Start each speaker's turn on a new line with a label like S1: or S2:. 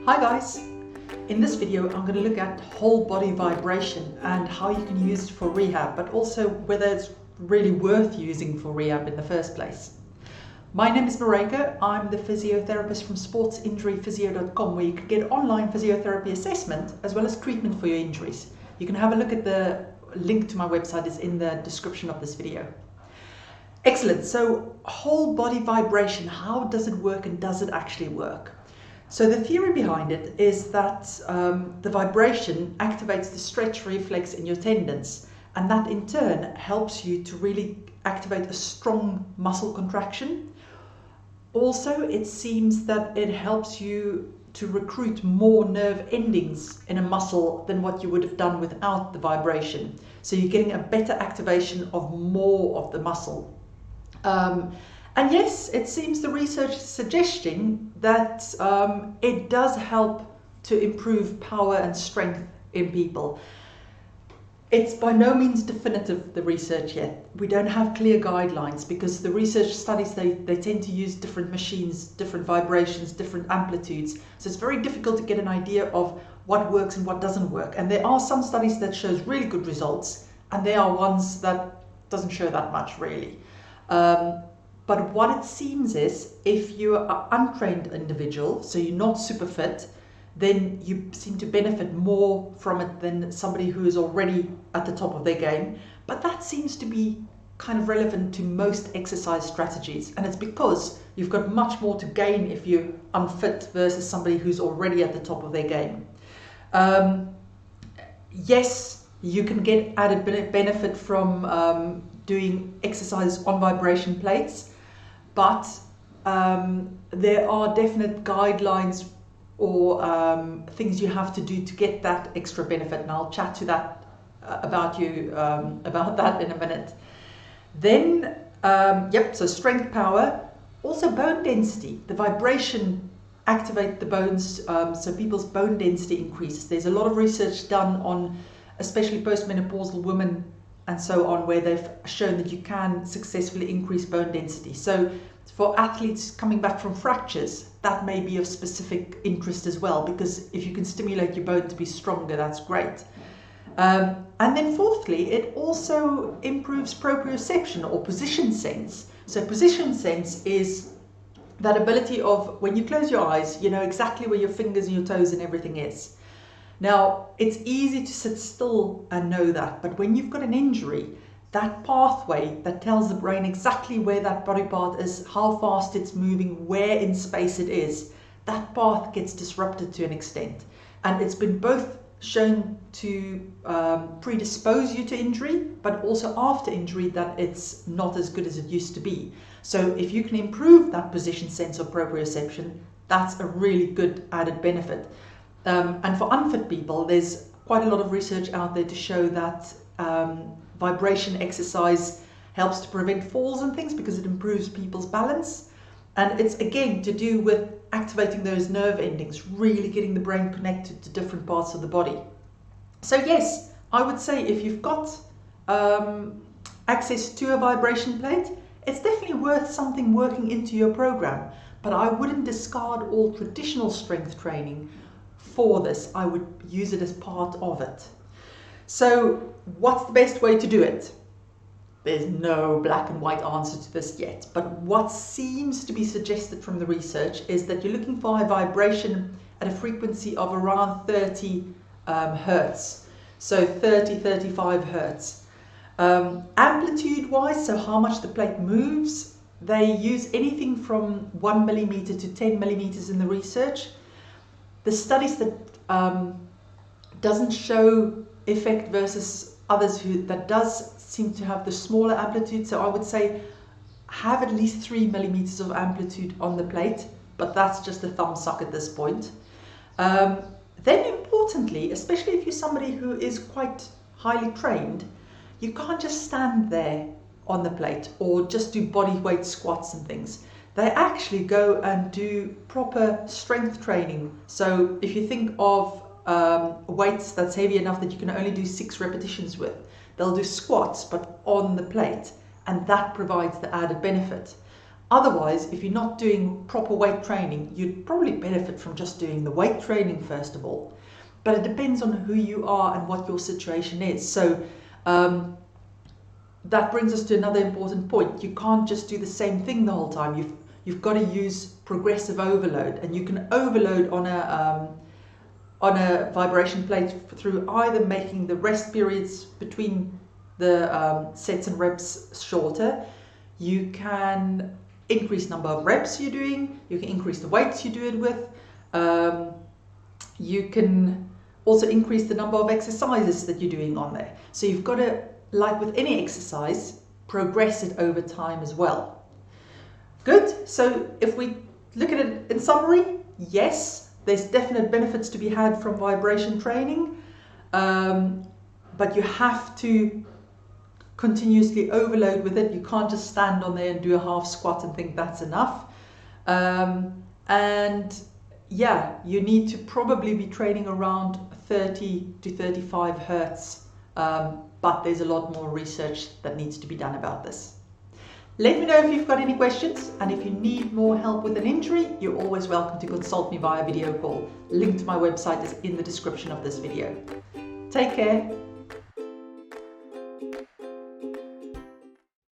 S1: Hi guys! In this video I'm going to look at whole body vibration and how you can use it for rehab, but also whether it's really worth using for rehab in the first place. My name is Maryke. I'm the physiotherapist from sportsinjuryphysio.com, where you can get online physiotherapy assessment as well as treatment for your injuries. You can have a look at the link to my website, is in the description of this video. Excellent. So whole body vibration, how does it work and does it actually work? So the theory behind it is that the vibration activates the stretch reflex in your tendons, and that in turn helps you to really activate a strong muscle contraction. Also, it seems that it helps you to recruit more nerve endings in a muscle than what you would have done without the vibration. So you're getting a better activation of more of the muscle. And yes, it seems the research is suggesting that it does help to improve power and strength in people. It's by no means definitive, the research, yet. We don't have clear guidelines because the research studies, they tend to use different machines, different vibrations, different amplitudes. So it's very difficult to get an idea of what works and what doesn't work. And there are some studies that shows really good results, and there are ones that doesn't show that much really. But what it seems is, if you're an untrained individual, so you're not super fit, then you seem to benefit more from it than somebody who is already at the top of their game. But that seems to be kind of relevant to most exercise strategies. And it's because you've got much more to gain if you're unfit versus somebody who's already at the top of their game. Yes, you can get added benefit from doing exercise on vibration plates, but there are definite guidelines or things you have to do to get that extra benefit, and I'll chat to that about that in a minute. Then, so strength, power, also bone density. The vibration activate the bones, so people's bone density increases. There's a lot of research done on especially postmenopausal women and so on, where they've shown that you can successfully increase bone density. So for athletes coming back from fractures, that may be of specific interest as well, because if you can stimulate your bone to be stronger, that's great. And then fourthly, it also improves proprioception or position sense. So position sense is that ability of, when you close your eyes, you know exactly where your fingers and your toes and everything is. Now, it's easy to sit still and know that, but when you've got an injury, that pathway that tells the brain exactly where that body part is, how fast it's moving, where in space it is, that path gets disrupted to an extent. And it's been both shown to predispose you to injury, but also after injury that it's not as good as it used to be. So if you can improve that position sense or proprioception, that's a really good added benefit. And for unfit people, there's quite a lot of research out there to show that vibration exercise helps to prevent falls and things, because it improves people's balance. And it's again to do with activating those nerve endings, really getting the brain connected to different parts of the body. So yes, I would say if you've got access to a vibration plate, it's definitely worth something working into your program. But I wouldn't discard all traditional strength training for this. I would use it as part of it. So what's the best way to do it? There's no black and white answer to this yet, but what seems to be suggested from the research is that you're looking for a vibration at a frequency of around 30 hertz. So 35 hertz. Amplitude wise, so how much the plate moves, they use anything from 1 millimeter to 10 millimeters in the research. The studies that doesn't show effect versus others that does seem to have the smaller amplitude. So I would say have at least 3 millimeters of amplitude on the plate, but that's just a thumb suck at this point. Then importantly, especially if you're somebody who is quite highly trained, you can't just stand there on the plate or just do body weight squats and things. They actually go and do proper strength training. So if you think of weights that's heavy enough that you can only do 6 repetitions with, they'll do squats but on the plate, and that provides the added benefit. Otherwise, if you're not doing proper weight training, you'd probably benefit from just doing the weight training first of all. But it depends on who you are and what your situation is. So that brings us to another important point. You can't just do the same thing the whole time. You've got to use progressive overload, and you can overload on a vibration plate through either making the rest periods between the sets and reps shorter. You can increase number of reps you're doing. You can increase the weights you do it with. You can also increase the number of exercises that you're doing on there. So you've got to, like with any exercise, progress it over time as well. Good. So if we look at it in summary, yes, there's definite benefits to be had from vibration training, but you have to continuously overload with it. You can't just stand on there and do a half squat and think that's enough. And yeah, you need to probably be training around 30 to 35 hertz, but there's a lot more research that needs to be done about this. Let me know if you've got any questions, and if you need more help with an injury, you're always welcome to consult me via video call. Link to my website is in the description of this video. Take care.